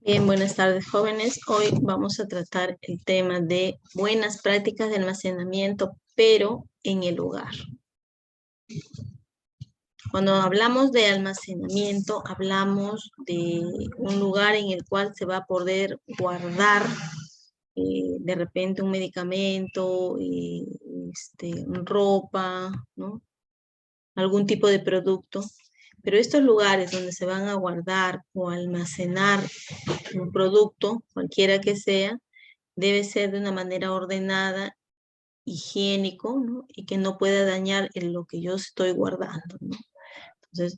Bien, buenas tardes, jóvenes. Hoy vamos a tratar el tema de buenas prácticas de almacenamiento, pero en el hogar. Cuando hablamos de almacenamiento, hablamos de un lugar en el cual se va a poder guardar de repente un medicamento, ropa, ¿no? Algún tipo de producto. Pero estos lugares donde se van a guardar o almacenar un producto, cualquiera que sea, debe ser de una manera ordenada, higiénico, ¿no? Y que no pueda dañar en lo que yo estoy guardando, ¿no? Entonces,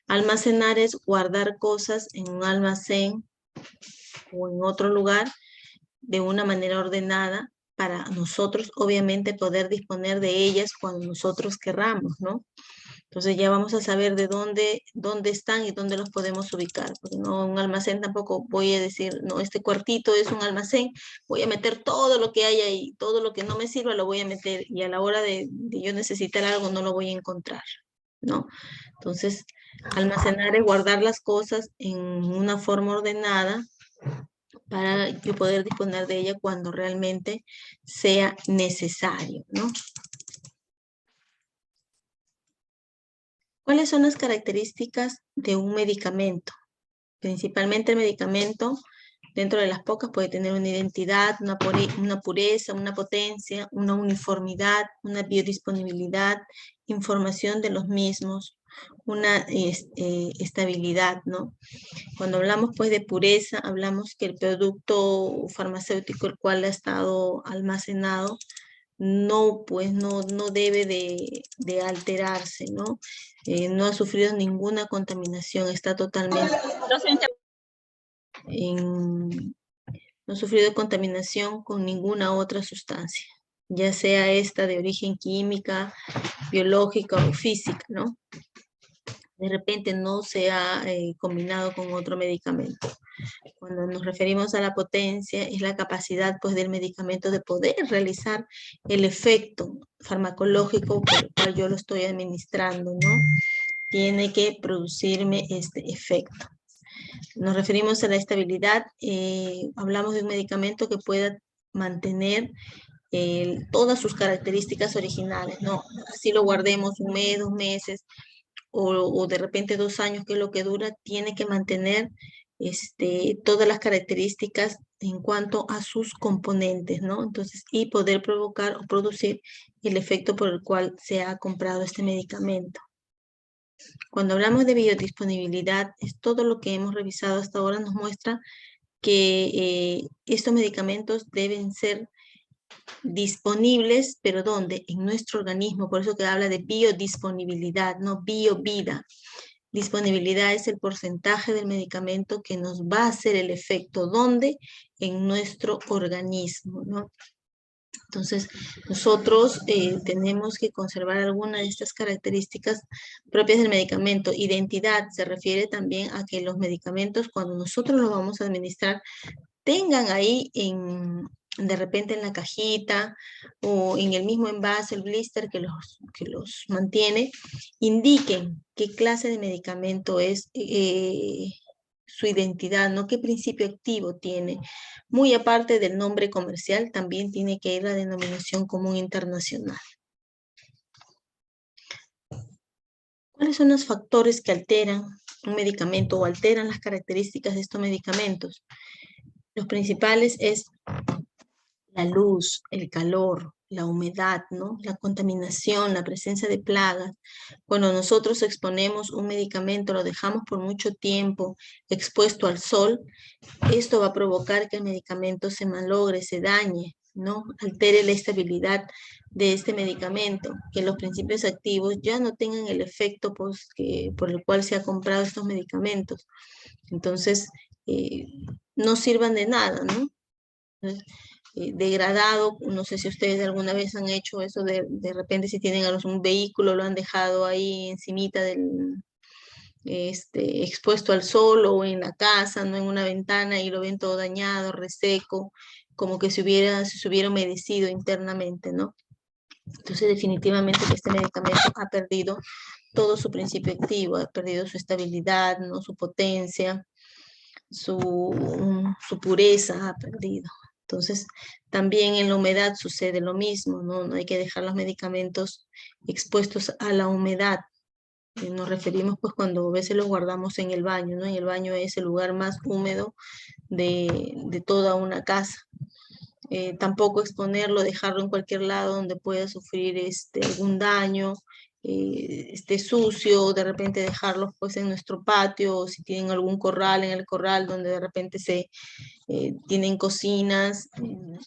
almacenar es guardar cosas en un almacén o en otro lugar de una manera ordenada para nosotros, obviamente, poder disponer de ellas cuando nosotros querramos, ¿no? Entonces ya vamos a saber de dónde están y dónde los podemos ubicar. Porque no un almacén tampoco voy a decir, no, este cuartito es un almacén, voy a meter todo lo que hay ahí, todo lo que no me sirva lo voy a meter y a la hora de yo necesitar algo no lo voy a encontrar, ¿no? Entonces, almacenar es guardar las cosas en una forma ordenada para yo poder disponer de ella cuando realmente sea necesario, ¿no? ¿Cuáles son las características de un medicamento? Principalmente el medicamento, dentro de las pocas, puede tener una identidad, una pureza, una potencia, una uniformidad, una biodisponibilidad, información de los mismos, una estabilidad, ¿no? Cuando hablamos pues de pureza, hablamos que el producto farmacéutico el cual ha estado almacenado no debe de alterarse, ¿no? No ha sufrido ninguna contaminación, está totalmente no ha sufrido contaminación con ninguna otra sustancia, ya sea esta de origen química, biológica o física, ¿no? De repente no se ha combinado con otro medicamento. Cuando nos referimos a la potencia, es la capacidad pues, del medicamento de poder realizar el efecto farmacológico por el cual yo lo estoy administrando, ¿no? Tiene que producirme este efecto. Nos referimos a la estabilidad, hablamos de un medicamento que pueda mantener todas sus características originales, ¿no? Así lo guardemos un mes, 2 meses, o de repente 2 años, que es lo que dura, tiene que mantener todas las características en cuanto a sus componentes, ¿no? Entonces, y poder provocar o producir el efecto por el cual se ha comprado este medicamento. Cuando hablamos de biodisponibilidad, es todo lo que hemos revisado hasta ahora nos muestra que estos medicamentos deben ser disponibles, pero ¿dónde? En nuestro organismo, por eso que habla de biodisponibilidad, no biovida. Disponibilidad es el porcentaje del medicamento que nos va a hacer el efecto, ¿dónde? En nuestro organismo, ¿no? Entonces, nosotros tenemos que conservar alguna de estas características propias del medicamento. Identidad se refiere también a que los medicamentos, cuando nosotros los vamos a administrar, tengan ahí de repente en la cajita o en el mismo envase, el blister que los mantiene, indiquen qué clase de medicamento es su identidad, ¿no? ¿Qué principio activo tiene? Muy aparte del nombre comercial, también tiene que ir la denominación común internacional. ¿Cuáles son los factores que alteran un medicamento o alteran las características de estos medicamentos? Los principales es la luz, el calor, la humedad, ¿no? La contaminación, la presencia de plagas. Cuando nosotros exponemos un medicamento, lo dejamos por mucho tiempo expuesto al sol, esto va a provocar que el medicamento se malogre, se dañe, ¿no? Altere la estabilidad de este medicamento, que los principios activos ya no tengan el efecto pues, por el cual se ha comprado estos medicamentos. Entonces, no sirvan de nada, ¿no? Degradado, no sé si ustedes alguna vez han hecho eso de repente si tienen un vehículo, lo han dejado ahí encimita expuesto al sol o en la casa, no en una ventana y lo ven todo dañado, reseco, como que se hubiera humedecido internamente, ¿no? Entonces definitivamente que este medicamento ha perdido todo su principio activo, ha perdido su estabilidad, ¿no? Su potencia. su pureza ha perdido. Entonces, también en la humedad sucede lo mismo, ¿no? No hay que dejar los medicamentos expuestos a la humedad. Nos referimos pues cuando a veces los guardamos en el baño, ¿no? En el baño es el lugar más húmedo de toda una casa. Tampoco exponerlo, dejarlo en cualquier lado donde pueda sufrir algún daño, esté sucio, de repente dejarlos pues en nuestro patio, o si tienen algún corral, en el corral donde de repente tienen cocinas,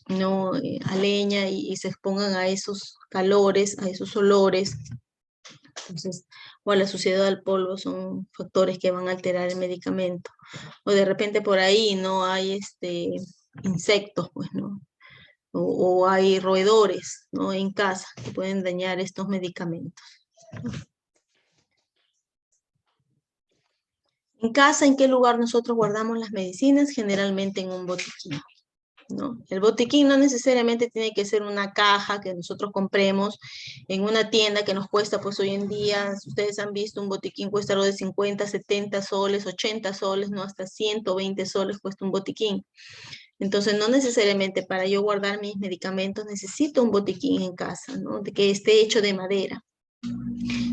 no a leña y se expongan a esos calores, a esos olores. Entonces, o a la suciedad al polvo son factores que van a alterar el medicamento. O de repente por ahí no hay insectos, pues, ¿no? O hay roedores, ¿no? En casa que pueden dañar estos medicamentos. En casa, ¿en qué lugar nosotros guardamos las medicinas? Generalmente en un botiquín, ¿no? El botiquín no necesariamente tiene que ser una caja que nosotros compremos en una tienda que nos cuesta, pues hoy en día, si ustedes han visto, un botiquín cuesta algo de 50, 70 soles, 80 soles, ¿no? Hasta 120 soles cuesta un botiquín. Entonces, no necesariamente para yo guardar mis medicamentos necesito un botiquín en casa, ¿no? De que esté hecho de madera.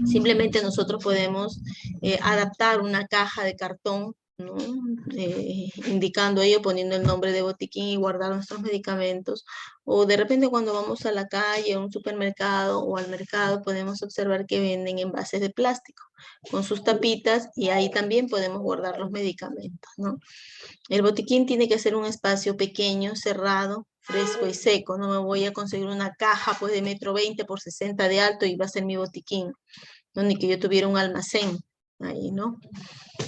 Simplemente nosotros podemos adaptar una caja de cartón, ¿no? Indicando ello, poniendo el nombre de botiquín y guardar nuestros medicamentos. O de repente cuando vamos a la calle, a un supermercado o al mercado, podemos observar que venden envases de plástico con sus tapitas y ahí también podemos guardar los medicamentos, ¿no? El botiquín tiene que ser un espacio pequeño, cerrado, fresco y seco. No me voy a conseguir una caja pues de 1,20 m por 60 de alto y va a ser mi botiquín, ¿no? Ni que yo tuviera un almacén ahí, ¿no?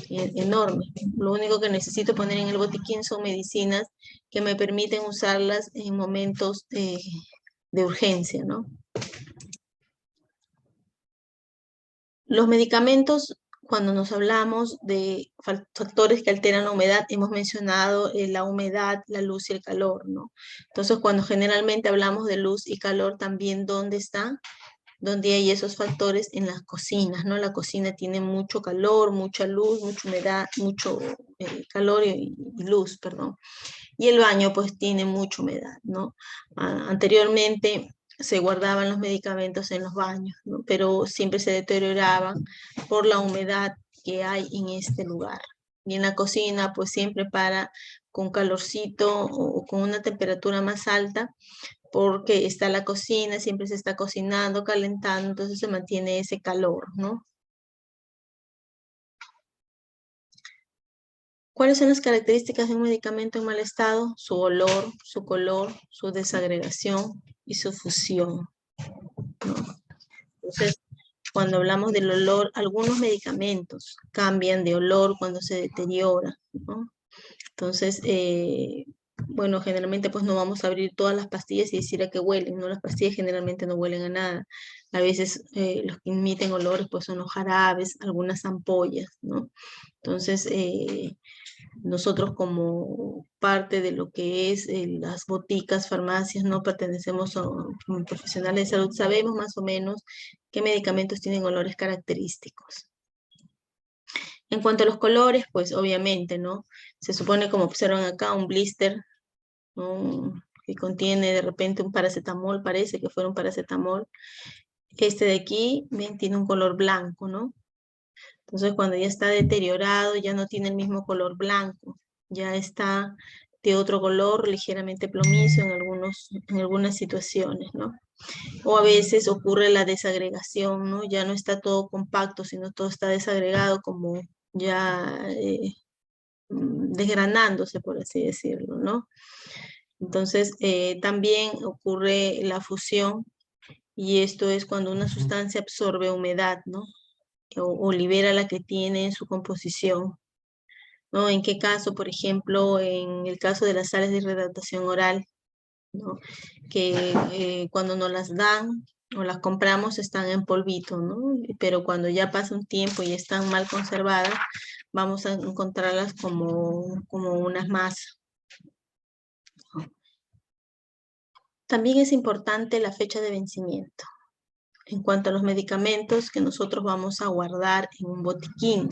Enorme. Lo único que necesito poner en el botiquín son medicinas que me permiten usarlas en momentos de urgencia, ¿no? Los medicamentos, cuando nos hablamos de factores que alteran la humedad, hemos mencionado la humedad, la luz y el calor, ¿no? Entonces, cuando generalmente hablamos de luz y calor, también, ¿dónde está? Donde hay esos factores en las cocinas, ¿no? La cocina tiene mucho calor, mucha luz, mucha humedad, mucho calor y luz, perdón. Y el baño pues tiene mucha humedad, ¿no? Anteriormente se guardaban los medicamentos en los baños, ¿no? Pero siempre se deterioraban por la humedad que hay en este lugar. Y en la cocina pues siempre para con calorcito o con una temperatura más alta, porque está la cocina, siempre se está cocinando, calentando, entonces se mantiene ese calor, ¿no? ¿Cuáles son las características de un medicamento en mal estado? Su olor, su color, su desagregación y su fusión, ¿no? Entonces, cuando hablamos del olor, algunos medicamentos cambian de olor cuando se deterioran, ¿no? Entonces, bueno, generalmente pues no vamos a abrir todas las pastillas y decir a qué huelen, ¿no? Las pastillas generalmente no huelen a nada. A veces los que emiten olores pues son los jarabes, algunas ampollas, ¿no? Entonces, nosotros como parte de lo que es las boticas, farmacias, no pertenecemos a como profesionales de salud, sabemos más o menos qué medicamentos tienen olores característicos. En cuanto a los colores, pues obviamente, ¿no? Se supone, como observan acá, un blister, ¿no? Que contiene de repente un paracetamol, parece que fuera un paracetamol. Este de aquí, ven, tiene un color blanco, ¿no? Entonces, cuando ya está deteriorado, ya no tiene el mismo color blanco, ya está de otro color ligeramente plomizo en algunas situaciones, ¿no? O a veces ocurre la desagregación, ¿no? Ya no está todo compacto, sino todo está desagregado como ya desgranándose, por así decirlo, ¿no? Entonces, también ocurre la fusión, y esto es cuando una sustancia absorbe humedad, ¿no? O libera la que tiene en su composición, ¿no? ¿En qué caso? Por ejemplo, en el caso de las sales de hidratación oral, ¿no? Que cuando nos las dan o las compramos están en polvito, ¿no? Pero cuando ya pasa un tiempo y están mal conservadas, vamos a encontrarlas como unas masas. También es importante la fecha de vencimiento. en cuanto a los medicamentos que nosotros vamos a guardar en un botiquín.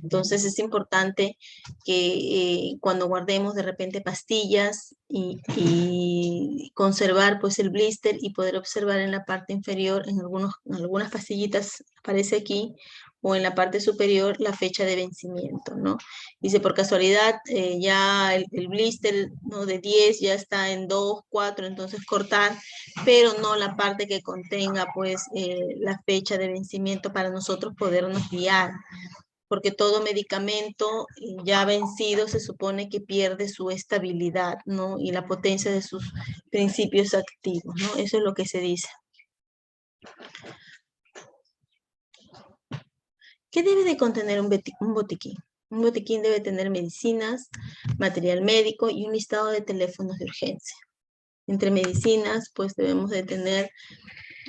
Entonces es importante que cuando guardemos de repente pastillas y conservar pues el blister y poder observar en la parte inferior, en algunas pastillitas aparece aquí, o en la parte superior la fecha de vencimiento, ¿no? Dice, por casualidad, ya el blister, ¿no?, de 10 ya está en 2, 4, entonces cortar, pero no la parte que contenga pues la fecha de vencimiento para nosotros podernos guiar, porque todo medicamento ya vencido se supone que pierde su estabilidad, ¿no? Y la potencia de sus principios activos, ¿no? Eso es lo que se dice. ¿Qué debe de contener un botiquín? Un botiquín debe tener medicinas, material médico y un listado de teléfonos de urgencia. Entre medicinas, pues debemos de tener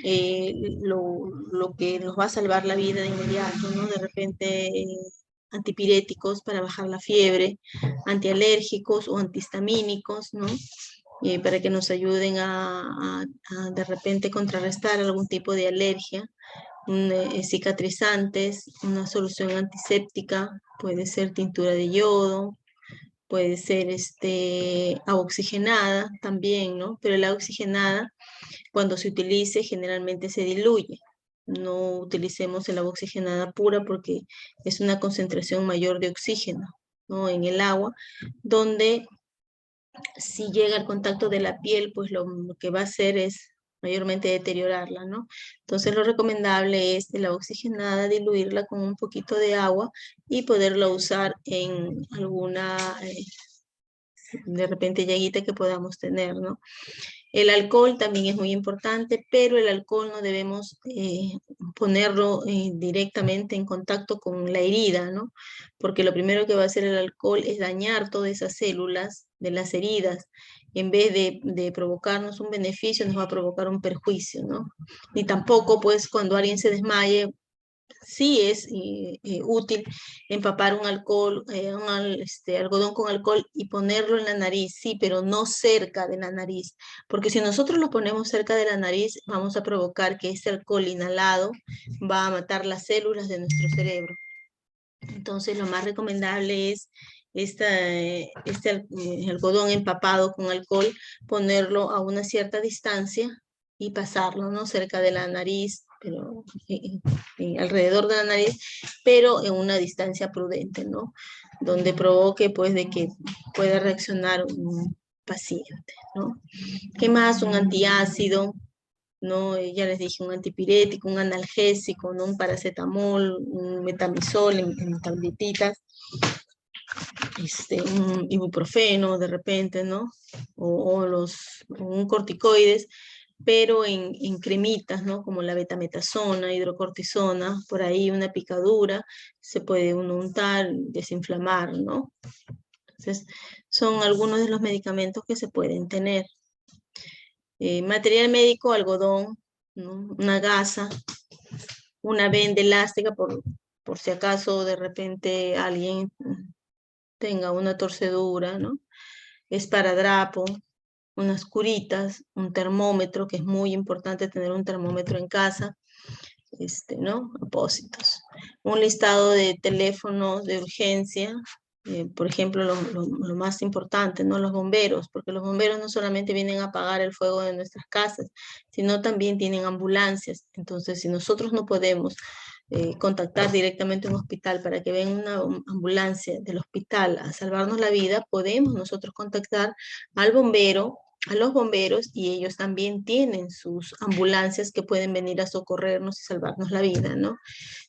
lo que nos va a salvar la vida de inmediato, ¿no? De repente antipiréticos para bajar la fiebre, antialérgicos o antihistamínicos, ¿no? Para que nos ayuden a de repente contrarrestar algún tipo de alergia, cicatrizantes, una solución antiséptica, puede ser tintura de yodo, puede ser agua oxigenada también, ¿no? Pero el agua oxigenada, cuando se utilice, generalmente se diluye. No utilicemos el agua oxigenada pura porque es una concentración mayor de oxígeno, ¿no?, en el agua, donde si llega al contacto de la piel, pues lo que va a hacer es mayormente deteriorarla, ¿no? Entonces lo recomendable es la oxigenada, diluirla con un poquito de agua y poderla usar en alguna, de repente, llaguita que podamos tener, ¿no? El alcohol también es muy importante, pero el alcohol no debemos ponerlo directamente en contacto con la herida, ¿no? Porque lo primero que va a hacer el alcohol es dañar todas esas células de las heridas. En vez de provocarnos un beneficio, nos va a provocar un perjuicio, ¿no? Ni tampoco, pues, cuando alguien se desmaye, sí es útil empapar un alcohol, algodón con alcohol y ponerlo en la nariz, sí, pero no cerca de la nariz, porque si nosotros lo ponemos cerca de la nariz, vamos a provocar que ese alcohol inhalado va a matar las células de nuestro cerebro. Entonces, lo más recomendable es algodón empapado con alcohol, ponerlo a una cierta distancia y pasarlo, ¿no?, cerca de la nariz, pero alrededor de la nariz, pero en una distancia prudente, ¿no?, donde provoque, pues, de que pueda reaccionar un paciente, ¿no? ¿Qué más? Un antiácido, ¿no? Ya les dije, un antipirético, un analgésico, ¿no?, un paracetamol, un metamizol en tabletitas, un ibuprofeno de repente, ¿no? O un corticoides, pero en cremitas, ¿no?, como la betametasona, hidrocortisona, por ahí una picadura, se puede uno untar, desinflamar, ¿no? Entonces, son algunos de los medicamentos que se pueden tener. Material médico, algodón, ¿no?, una gasa, una venda elástica por si acaso de repente alguien tenga una torcedura, ¿no? Esparadrapo, unas curitas, un termómetro, que es muy importante tener un termómetro en casa, ¿no? Apósitos. Un listado de teléfonos de urgencia, por ejemplo, lo más importante, ¿no?, los bomberos, porque los bomberos no solamente vienen a apagar el fuego de nuestras casas, sino también tienen ambulancias. Entonces, si nosotros no podemos contactar directamente a un hospital para que venga una ambulancia del hospital a salvarnos la vida, podemos nosotros contactar al bombero, a los bomberos, y ellos también tienen sus ambulancias que pueden venir a socorrernos y salvarnos la vida, ¿no?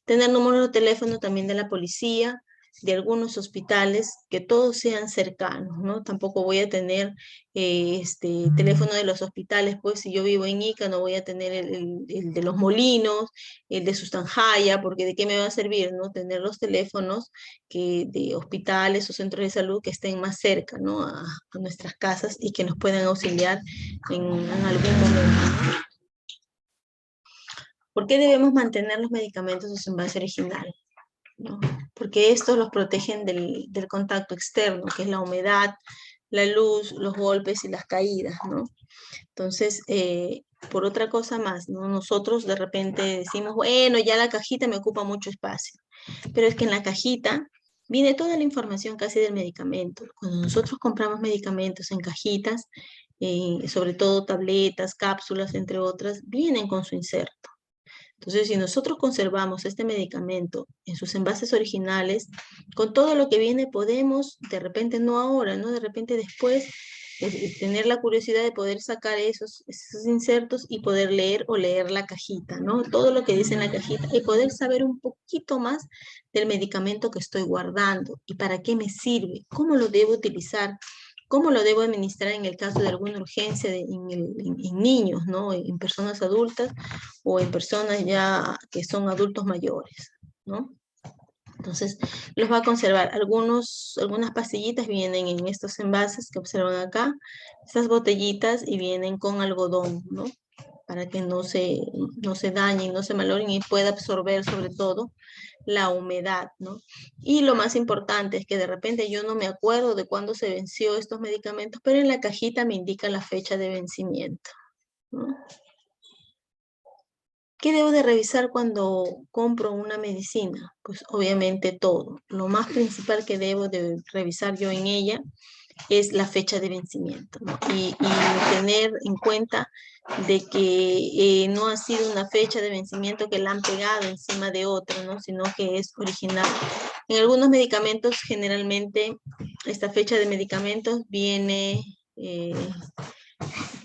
Tener número de teléfono también de la policía, de algunos hospitales, que todos sean cercanos, ¿no? Tampoco voy a tener teléfono de los hospitales, pues si yo vivo en Ica no voy a tener el de Los Molinos, el de Sustanjaya, porque ¿de qué me va a servir, no?, tener los teléfonos de hospitales o centros de salud que estén más cerca, ¿no?, a nuestras casas y que nos puedan auxiliar en algún momento, ¿no? ¿Por qué debemos mantener los medicamentos en su envase original, ¿no? Porque estos los protegen del contacto externo, que es la humedad, la luz, los golpes y las caídas, ¿no? Entonces, por otra cosa más, ¿no? Nosotros de repente decimos, bueno, ya la cajita me ocupa mucho espacio, pero es que en la cajita viene toda la información casi del medicamento. Cuando nosotros compramos medicamentos en cajitas, sobre todo tabletas, cápsulas, entre otras, vienen con su inserto. Entonces, si nosotros conservamos este medicamento en sus envases originales, con todo lo que viene podemos, de repente no ahora, ¿no? De repente después, tener la curiosidad de poder sacar esos insertos y poder leer o leer la cajita, ¿no? Todo lo que dice en la cajita y poder saber un poquito más del medicamento que estoy guardando y para qué me sirve, cómo lo debo utilizar, cómo lo debo administrar en el caso de alguna urgencia en niños, ¿no? En personas adultas o en personas ya que son adultos mayores, ¿no? Entonces, los va a conservar. Algunas pastillitas vienen en estos envases que observan acá, estas botellitas, y vienen con algodón, ¿no? Para que no se dañen, no se malogren y pueda absorber sobre todo la humedad, ¿no? Y lo más importante es que de repente yo no me acuerdo de cuándo se venció estos medicamentos, pero en la cajita me indica la fecha de vencimiento, ¿no? ¿Qué debo de revisar cuando compro una medicina? Pues obviamente todo. Lo más principal que debo de revisar yo en ella es la fecha de vencimiento, ¿no? Y tener en cuenta de que no ha sido una fecha de vencimiento que la han pegado encima de otra, ¿no? Sino que es original. En algunos medicamentos, generalmente, esta fecha de medicamentos viene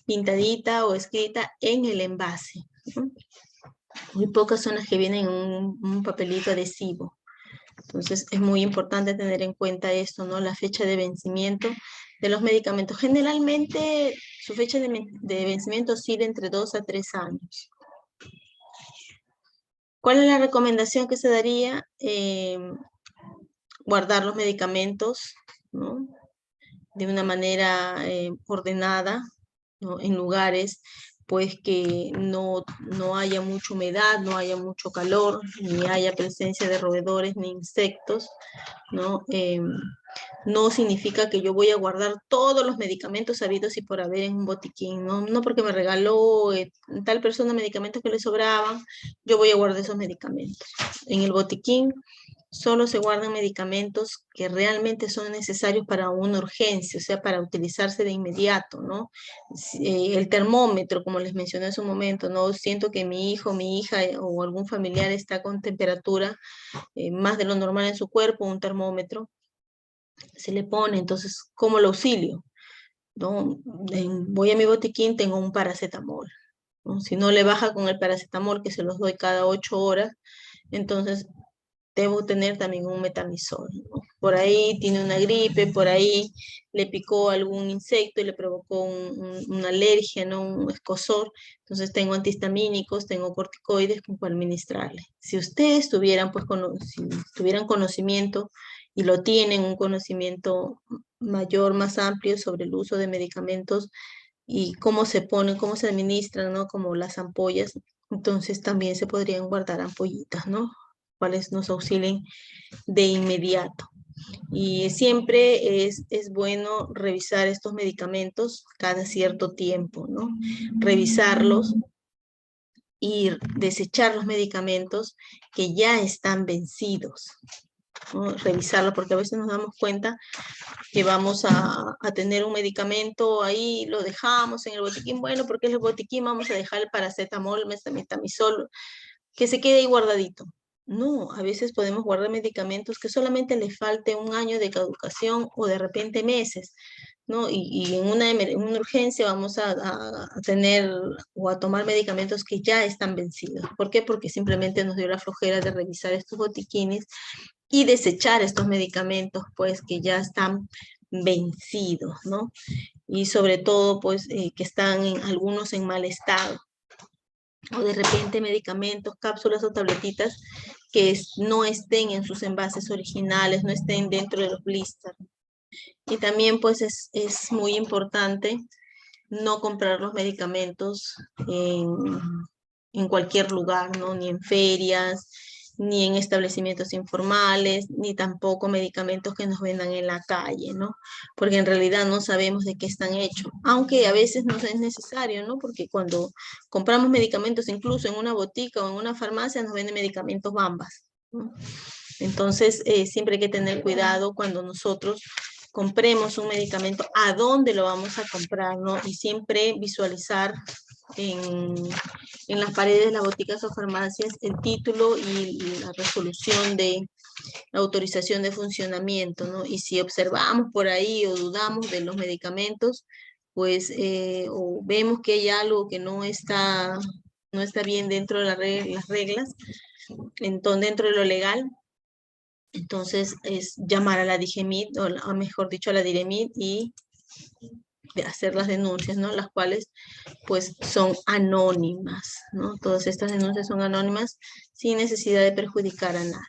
pintadita o escrita en el envase, ¿no? Muy pocas son las que vienen en un papelito adhesivo. Entonces, es muy importante tener en cuenta esto, ¿no? La fecha de vencimiento de los medicamentos. Generalmente, su fecha de vencimiento oscila entre 2 a 3 años. ¿Cuál es la recomendación que se daría? Guardar los medicamentos, ¿no? De una manera ordenada, ¿no? En lugares pues que no haya mucha humedad, no haya mucho calor, ni haya presencia de roedores ni insectos, ¿no? No significa que yo voy a guardar todos los medicamentos habidos y por haber en un botiquín, ¿no? No porque me regaló tal persona medicamentos que le sobraban, yo voy a guardar esos medicamentos. En el botiquín solo se guardan medicamentos que realmente son necesarios para una urgencia, o sea, para utilizarse de inmediato, ¿no? El termómetro, como les mencioné hace un momento, ¿no? Siento que mi hijo, mi hija o algún familiar está con temperatura más de lo normal en su cuerpo, un termómetro, se le pone, entonces, ¿cómo lo auxilio? ¿No? Voy a mi botiquín, tengo un paracetamol, ¿no? Si no le baja con el paracetamol, que se los doy cada 8 horas, entonces debo tener también un metamizol, ¿no? Por ahí tiene una gripe, por ahí le picó algún insecto y le provocó una alergia, ¿no? Un escozor. Entonces tengo antihistamínicos, tengo corticoides con cual administrarle. Si ustedes tuvieran, pues, si tuvieran conocimiento y lo tienen, un conocimiento mayor, más amplio sobre el uso de medicamentos y cómo se ponen, cómo se administran, ¿no? Como las ampollas, entonces también se podrían guardar ampollitas, ¿no? Cuales nos auxilien de inmediato. Y siempre es bueno revisar estos medicamentos cada cierto tiempo, ¿no? Revisarlos y desechar los medicamentos que ya están vencidos, ¿no? Revisarlo, porque a veces nos damos cuenta que vamos a tener un medicamento ahí, lo dejamos en el botiquín, bueno, porque es el botiquín, vamos a dejar el paracetamol, el metamizol, que se quede ahí guardadito. No, a veces podemos guardar medicamentos que solamente le falte un año de caducación o de repente meses, ¿no? Y en una urgencia vamos a tener o a tomar medicamentos que ya están vencidos. ¿Por qué? Porque simplemente nos dio la flojera de revisar estos botiquines y desechar estos medicamentos, pues, que ya están vencidos, ¿no? Y sobre todo, pues, que están algunos en mal estado. O de repente medicamentos, cápsulas o tabletitas que no estén en sus envases originales, no estén dentro de los blisters. Y también, pues, es muy importante no comprar los medicamentos en cualquier lugar, ¿no? Ni en ferias, ni en establecimientos informales, ni tampoco medicamentos que nos vendan en la calle, ¿no? Porque en realidad no sabemos de qué están hechos, aunque a veces no es necesario, ¿no? Porque cuando compramos medicamentos, incluso en una botica o en una farmacia, nos venden medicamentos Bambas, ¿no? Entonces, siempre hay que tener cuidado cuando nosotros compremos un medicamento, a dónde lo vamos a comprar, ¿no? Y siempre visualizar en las paredes de las boticas o farmacias el título y la resolución de la autorización de funcionamiento, ¿no? Y si observamos por ahí o dudamos de los medicamentos, pues, o vemos que hay algo que no está bien dentro de las reglas, entonces, dentro de lo legal, entonces es llamar a la DIGEMIT, o mejor dicho, a la DIREMIT y hacer las denuncias, ¿no? Las cuales pues son anónimas, ¿no? Todas estas denuncias son anónimas sin necesidad de perjudicar a nadie.